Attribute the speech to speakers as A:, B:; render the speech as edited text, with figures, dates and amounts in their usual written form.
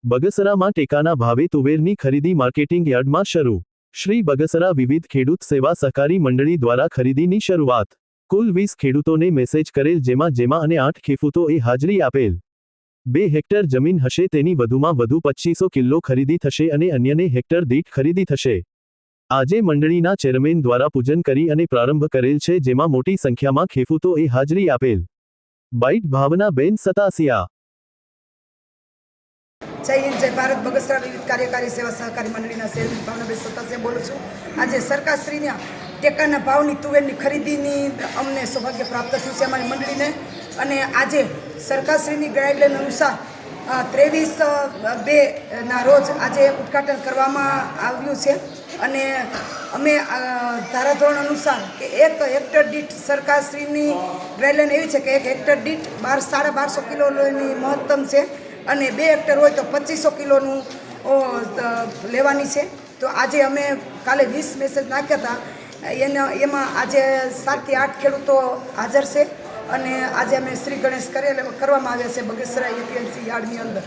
A: બગસરામાં ટેકાના ભાવે તુવેરની ખરીદી માર્કેટિંગ યાર્ડમાં શરૂ। શ્રી બગસરા વિવિધ ખેડૂત સેવા સહકારી મંડળી દ્વારા ખરીદીની શરૂઆત। કુલ 20 ખેડૂતોને મેસેજ કરેલ જેમાં અને 8 ખેડૂતોએ હાજરી આપેલ। 2 હેક્ટર જમીન હશે તેની વધુમાં વધુ 2500 કિલો ખરીદી થશે અને અન્યને હેક્ટર દીઠ ખરીદી થશે। આજે મંડળીના ચેરમેન દ્વારા પૂજન કરી અને પ્રારંભ કરેલ છે, જેમાં મોટી સંખ્યામાં ખેડૂતોએ હાજરી આપેલ। બાઇટ ભાવનાબેન સતાસિયા।
B: जय हिंद जय भारत। बगसरा विविध कार्यकारी सेवा सहकारी मंडळीना चेरमेन भावनाबेन सतासिया बोलूँ छूँ। आज सरकारश्रीना टेकाना भावनी तुवेરની खरीदीनी अमने सौभाग्य प्राप्त थयुं छे अमारी मंडळीने। अने आजे सरकारश्रीनी गाइडलाइन अनुसार 23/2 ना रोज आजे उद्घाटन करवामां आव्युं छे। अने अमे धाराधोरण अनुसार के 1 हेक्टर दीठ सरकारश्रीनी गाइडलाइन एवी छे के 1 हेक्टर दीठ 1250 किलोनी महत्तम छे અને 2 હેક્ટર હોય તો 2500 કિલોનું લેવાની છે। તો આજે અમે કાલે 20 મેસેજ નાખ્યા હતા, એમાં આજે 7 થી 8 ખેડૂતો હાજર છે અને આજે અમે શ્રી ગણેશ કરવામાં આવ્યા છે બગસરા એપીએમસી યાર્ડની અંદર।